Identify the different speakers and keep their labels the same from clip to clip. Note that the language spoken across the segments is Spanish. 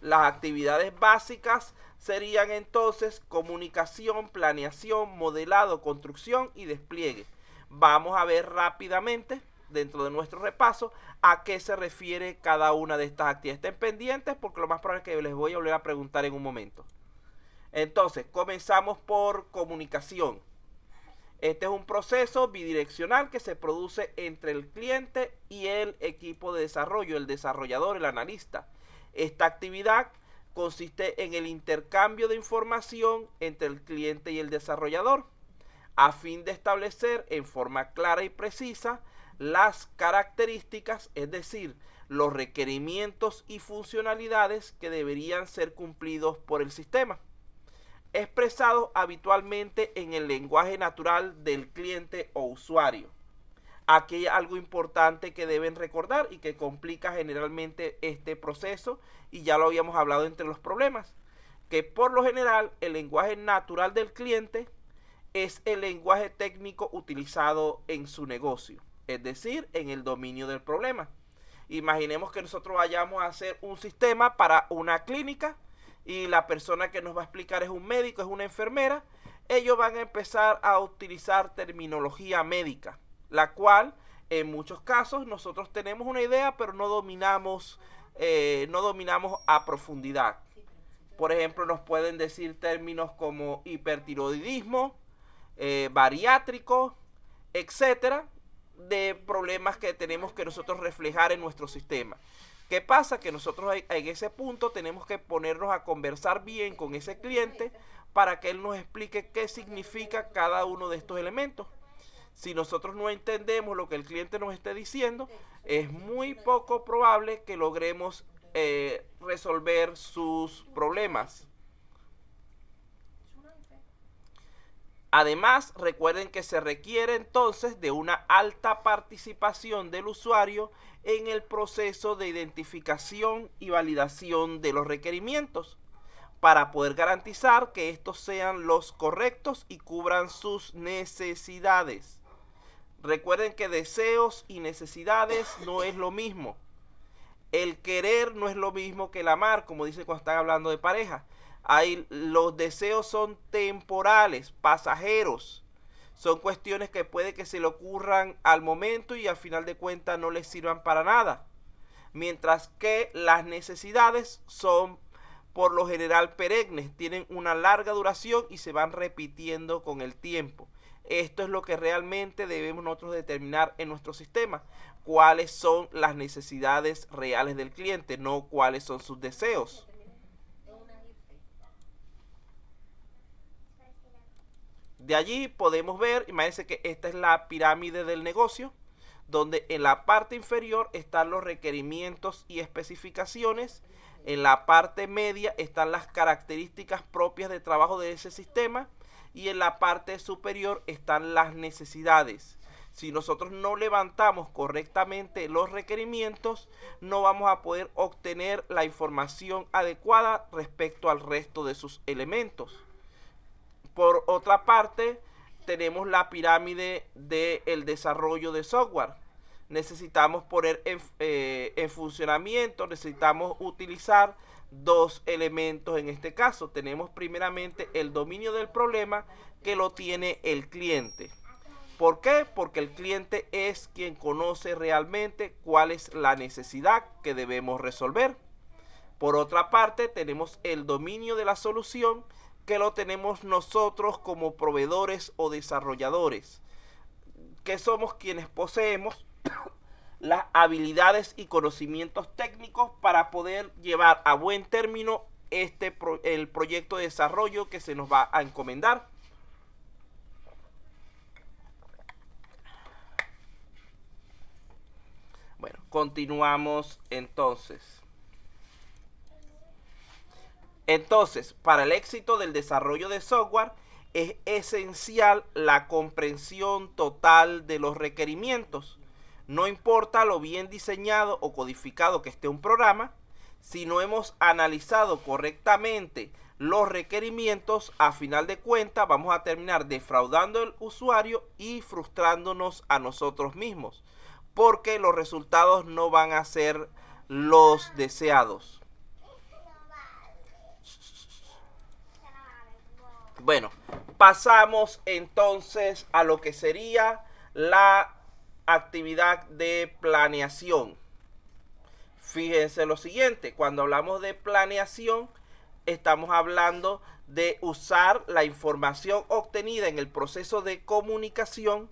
Speaker 1: Las actividades básicas serían entonces comunicación, planeación, modelado, construcción y despliegue. Vamos a ver rápidamente, dentro de nuestro repaso, a qué se refiere cada una de estas actividades. Estén pendientes porque lo más probable es que les voy a volver a preguntar en un momento. Entonces, comenzamos por comunicación. Este es un proceso bidireccional que se produce entre el cliente y el equipo de desarrollo, el desarrollador, el analista. Esta actividad consiste en el intercambio de información entre el cliente y el desarrollador, a fin de establecer en forma clara y precisa las características, es decir, los requerimientos y funcionalidades que deberían ser cumplidos por el sistema, expresados habitualmente en el lenguaje natural del cliente o usuario. Aquí hay algo importante que deben recordar y que complica generalmente este proceso, y ya lo habíamos hablado entre los problemas, que por lo general el lenguaje natural del cliente es el lenguaje técnico utilizado en su negocio, es decir, en el dominio del problema. Imaginemos que nosotros vayamos a hacer un sistema para una clínica y la persona que nos va a explicar es un médico, es una enfermera. Ellos van a empezar a utilizar terminología médica, la cual en muchos casos nosotros tenemos una idea, pero no dominamos a profundidad. Por ejemplo, nos pueden decir términos como hipertiroidismo, bariátrico, etcétera, de problemas que tenemos que nosotros reflejar en nuestro sistema. ¿Qué pasa? Que nosotros en ese punto tenemos que ponernos a conversar bien con ese cliente para que él nos explique qué significa cada uno de estos elementos. Si nosotros no entendemos lo que el cliente nos esté diciendo, es muy poco probable que logremos resolver sus problemas. Además, recuerden que se requiere entonces de una alta participación del usuario en el proceso de identificación y validación de los requerimientos, para poder garantizar que estos sean los correctos y cubran sus necesidades. Recuerden que deseos y necesidades no es lo mismo. El querer no es lo mismo que el amar, como dice cuando están hablando de pareja. Los deseos son temporales, pasajeros. Son cuestiones que puede que se le ocurran al momento y al final de cuentas no les sirvan para nada. Mientras que las necesidades son por lo general perennes, tienen una larga duración y se van repitiendo con el tiempo. Esto es lo que realmente debemos nosotros determinar en nuestro sistema. Cuáles son las necesidades reales del cliente, no cuáles son sus deseos. De allí podemos ver, imagínense que esta es la pirámide del negocio, donde en la parte inferior están los requerimientos y especificaciones, en la parte media están las características propias de trabajo de ese sistema y en la parte superior están las necesidades. Si nosotros no levantamos correctamente los requerimientos, no vamos a poder obtener la información adecuada respecto al resto de sus elementos. Por otra parte, tenemos la pirámide del desarrollo de software. Necesitamos poner en funcionamiento, necesitamos utilizar dos elementos en este caso. Tenemos primeramente el dominio del problema, que lo tiene el cliente. ¿Por qué? Porque el cliente es quien conoce realmente cuál es la necesidad que debemos resolver. Por otra parte, tenemos el dominio de la solución, que lo tenemos nosotros como proveedores o desarrolladores, que somos quienes poseemos las habilidades y conocimientos técnicos para poder llevar a buen término el proyecto de desarrollo que se nos va a encomendar. Bueno, continuamos entonces. Entonces, para el éxito del desarrollo de software es esencial la comprensión total de los requerimientos. No importa lo bien diseñado o codificado que esté un programa, si no hemos analizado correctamente los requerimientos, a final de cuentas vamos a terminar defraudando al usuario y frustrándonos a nosotros mismos, porque los resultados no van a ser los deseados. Bueno, pasamos entonces a lo que sería la actividad de planeación. Fíjense lo siguiente, cuando hablamos de planeación, estamos hablando de usar la información obtenida en el proceso de comunicación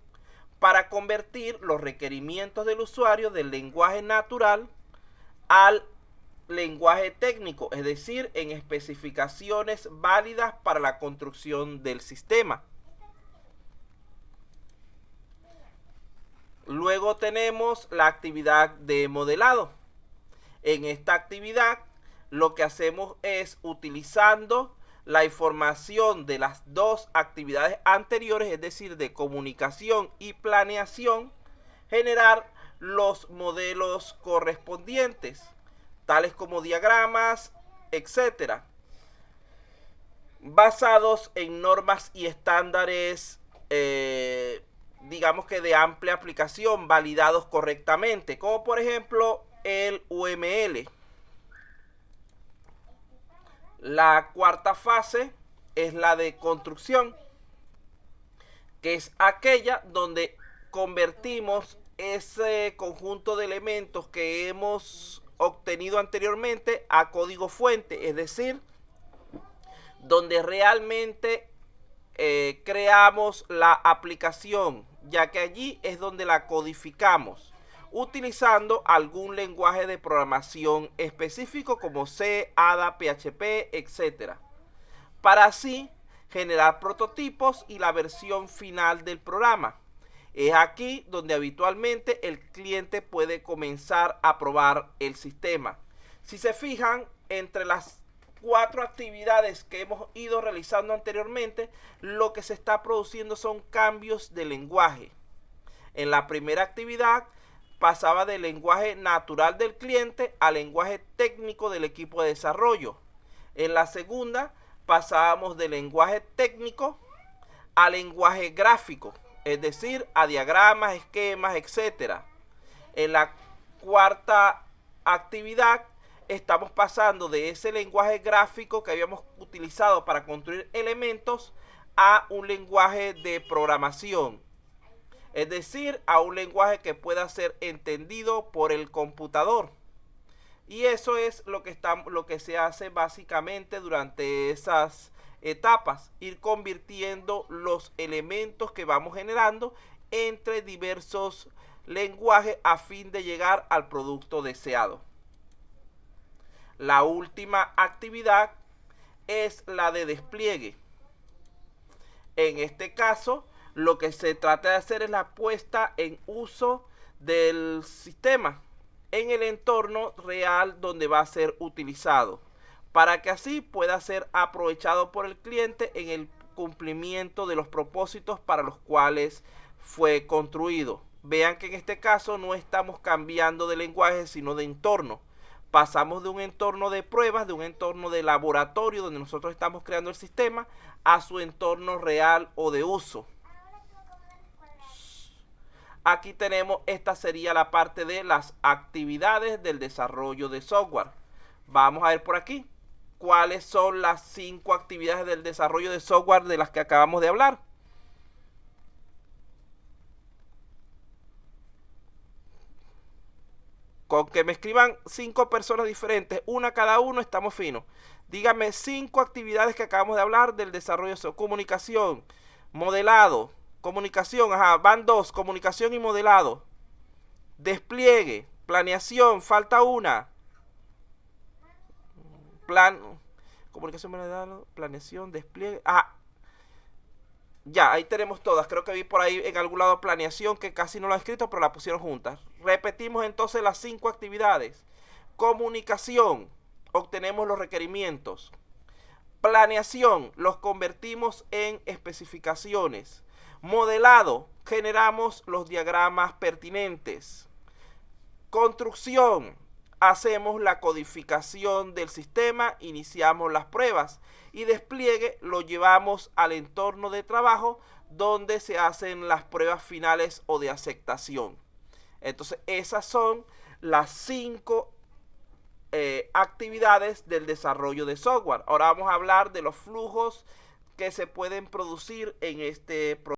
Speaker 1: para convertir los requerimientos del usuario del lenguaje natural al lenguaje técnico, es decir, en especificaciones válidas para la construcción del sistema. Luego tenemos la actividad de modelado. En esta actividad lo que hacemos es, utilizando la información de las dos actividades anteriores, es decir, de comunicación y planeación, generar los modelos correspondientes, tales como diagramas, etcétera, basados en normas y estándares, digamos que de amplia aplicación, validados correctamente, como por ejemplo el UML. La cuarta fase es la de construcción, que es aquella donde convertimos ese conjunto de elementos que hemos obtenido anteriormente a código fuente, es decir, donde realmente creamos la aplicación, ya que allí es donde la codificamos, utilizando algún lenguaje de programación específico como C, ADA, PHP, etc., para así generar prototipos y la versión final del programa. Es aquí donde habitualmente el cliente puede comenzar a probar el sistema. Si se fijan, entre las 4 actividades que hemos ido realizando anteriormente, lo que se está produciendo son cambios de lenguaje. En la primera actividad pasaba del lenguaje natural del cliente al lenguaje técnico del equipo de desarrollo. En la segunda pasábamos del lenguaje técnico a lenguaje gráfico, es decir, a diagramas, esquemas, etc. En la cuarta actividad estamos pasando de ese lenguaje gráfico que habíamos utilizado para construir elementos a un lenguaje de programación, es decir, a un lenguaje que pueda ser entendido por el computador. Y eso es lo que se hace básicamente durante esas etapas, ir convirtiendo los elementos que vamos generando entre diversos lenguajes a fin de llegar al producto deseado. La última actividad es la de despliegue. En este caso, lo que se trata de hacer es la puesta en uso del sistema en el entorno real donde va a ser utilizado, para que así pueda ser aprovechado por el cliente en el cumplimiento de los propósitos para los cuales fue construido. Vean que en este caso no estamos cambiando de lenguaje, sino de entorno. Pasamos de un entorno de pruebas, de un entorno de laboratorio donde nosotros estamos creando el sistema, a su entorno real o de uso. Aquí tenemos, esta sería la parte de las actividades del desarrollo de software. Vamos a ver por aquí cuáles son las 5 actividades del desarrollo de software de las que acabamos de hablar. Con que me escriban 5 personas diferentes, una cada uno, estamos finos. Díganme 5 actividades que acabamos de hablar del desarrollo de software. Comunicación, modelado, comunicación, van 2, comunicación y modelado. Despliegue, planeación, falta una. Comunicación, modelado, planeación, despliegue. Ya, ahí tenemos todas. Creo que vi por ahí en algún lado planeación, que casi no lo he escrito, pero la pusieron juntas. Repetimos entonces las 5 actividades. Comunicación, obtenemos los requerimientos. Planeación, los convertimos en especificaciones. Modelado, generamos los diagramas pertinentes. Construcción, hacemos la codificación del sistema, iniciamos las pruebas. Y despliegue lo llevamos al entorno de trabajo donde se hacen las pruebas finales o de aceptación. Entonces esas son las 5 actividades del desarrollo de software. Ahora vamos a hablar de los flujos que se pueden producir en este proceso.